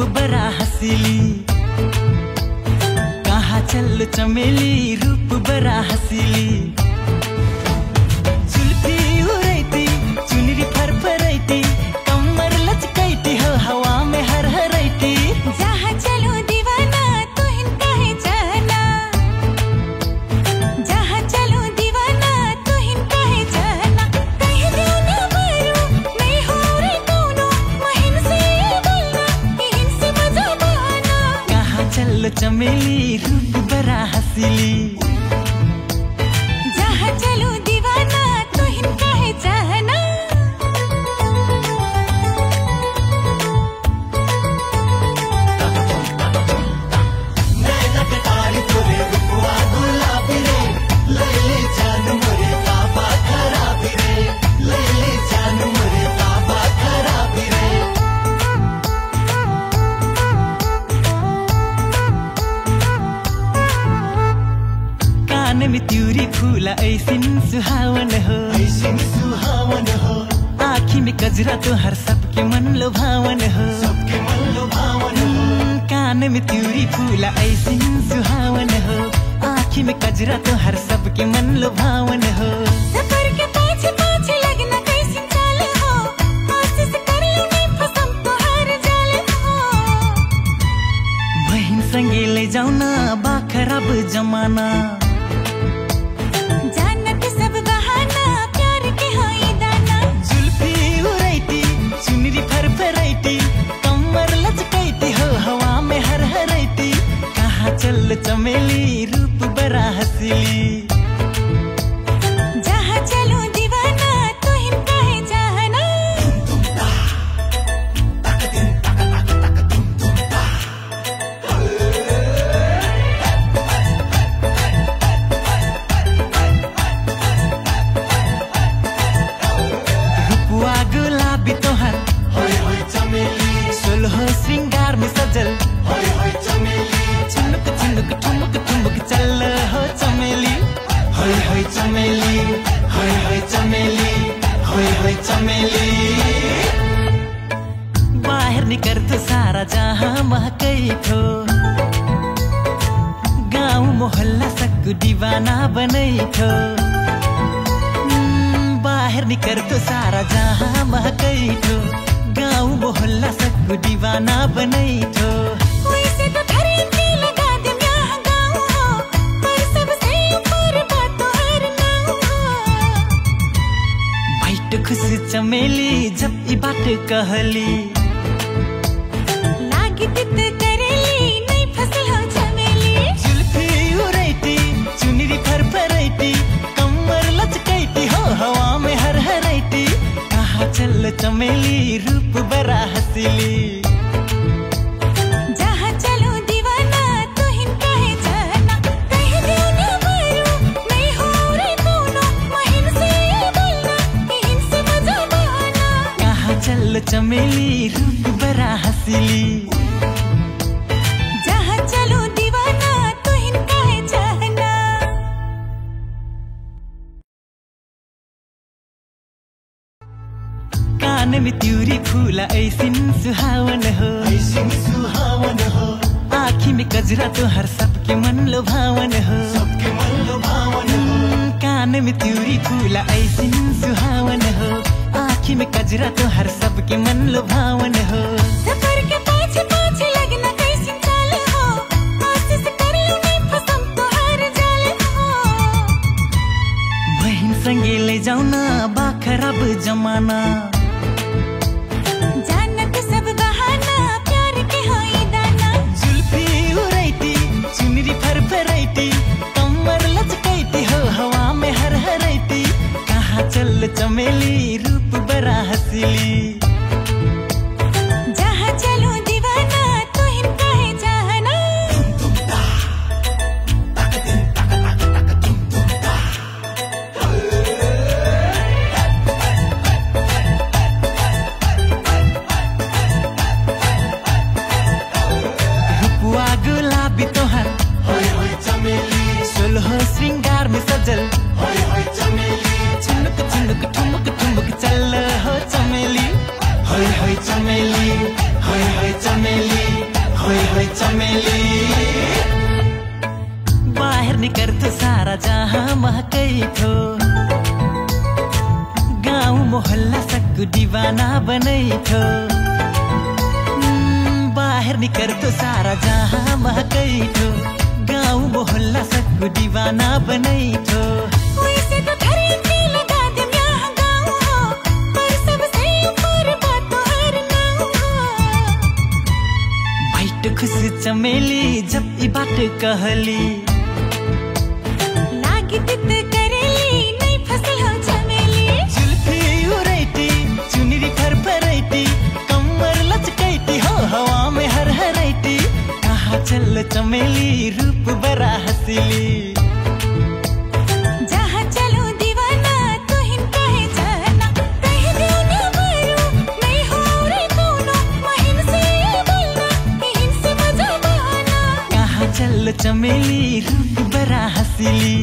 रूप बड़ा हसीली। कहाँ चल चमेली रूप बड़ा हसीली। जुल्फी उड़ैती चुनरी फरफरैती कमर लचकैती हो हवा में हरहरैती। जहाँ चलो दीवाना तो इनका है जाना, जहाँ चलो दीवाना तो इनका है जाना। कह दो ना मारो मैं हो रे दोनों महिन से बोलना इनसे मजा पाना। कहाँ चल चमेली रूप बड़ा हसीली। जहाँ चलो दीवाना तो इनका है जाना। कान में त्यूरी फूला ऐसिन सुहावन हो, ऐसिन सुहावन हो। आँखी में कजरा तो हर सबके मन लुभावन हो, सबके मन लुभावन हो। कान में त्यूरी फूला ऐसिन सुहावन हो, आँखी में कजरा तो हर सबके मन लुभावन हो। सफर के पाछे पाछे लगना कैसी चाल हो, कोशिश कर लो नहीं फसम तो हार जाल हो। बहन संगे ले जाओ ना बा खराब जमाना। जानत सब बहाना प्यार के होई दाना। जुल्फी उड़ैती चुनरी फरफरैती कमर लचकैती हो हवा में हरहरैती। कहाँ चल चमेली रूप बड़ा हसीली। जहाँ चलो दीवाना तो इनका है जाना। रूपुआ गुलाबी तोहर होय होय चमेली। सोलह श्रृंगार में सजल होय होय चमेली। झुनुक झुनुक ठुमुक ठुमुक चल हो चमेली। होय होय चमेली होय होय चमेली होय होय चमेली। बाहर निकर तो सारा जहाँ महकै थो, गाँव मोहल्ला सबको दीवाना बनै थो। बाहर निकर तो सारा जहाँ महकै थो, गाँव मोहल्ला सबको दीवाना बनै थो। वैसे तो धरे के लगा दे यहाँ गाँव हो, पर सबसे ऊपर बात तो हर नाम हो। बैठ खुश चमेली जब ई बात कहली। लागी तित करेली नहीं फसल हो चमेली। जुल्फी उड़ैती चुनरी फरफरैती कमर लचकैती हो हवा में हरहरैती। कहाँ चल चमेली रूप बड़ा हसीली। जहाँ चलो दीवाना तो इनका है जाना। कह दो ना मारो मैं हो रे दोनों महिन से बोलना इनसे मजा पाना। कहाँ चल चमेली रूप बड़ा हसीली। जहाँ चलो दीवाना तो इनका है जाना। कान में त्यूरी फूला ऐसिन सुहावन हो, ऐसिन सुहावन हो। आँखी में कजरा तो हर सबके मन लुभावन हो, सबके मन लुभावन हो। कान में त्यूरी फूला ऐसिन सुहावन हो, आँखी में कजरा तो हर सबके मन लुभावन हो। सफर के पाछे पाछे लगना कैसी चाल हो, कोशिश कर लो नहीं फसम तो हार जाल हो। बहन संगे ले जाओ ना बा खराब जमाना। जानत सब बहाना प्यार के होई दाना। जुल्फी उड़ैती चुनरी फरफरैती कमर लचकैती हो हवा में हरहरैती। कहाँ चल चमेली रूप बड़ा हसीली। जहाँ चलो दीवाना तो इनका है जाना। रूपुआ गुलाबी तोहर होय होय चमेली। सोलह श्रृंगार में सजल होय होय चमेली। झुनुक झुनुक ठुमुक ठुमुक चल हो चमेली। चमेली बाहर निकल तो सारा जहां महकै थो गाउँ मोहल्ला सबको दीवाना बनै थो बाहर निकल तो सारा जहां महकै थो गाउँ मोहल्ला सबको दीवाना बनै थो वैसे तो धरती लगा दे यहाँ गाँव हो पर सबसे ऊपर बात तो हर नाम हो भाइट खुश चमेली जब ई बात कहली लागी तित करेली नहीं फसल हो चमेली जुल्फी उरैती चुनरी फरफरैती कमर लचकैती हो हवा में हरहरैती कहाँ चल चमेली रूप बड़ा हसीली जहाँ चलो दीवाना तो हिन कहे जाना कह दो ना मारो नहीं हो रे कोनो महिन से बोलना हिन से मजा बहाना कहाँ चल चमेली रूप बड़ा हसीली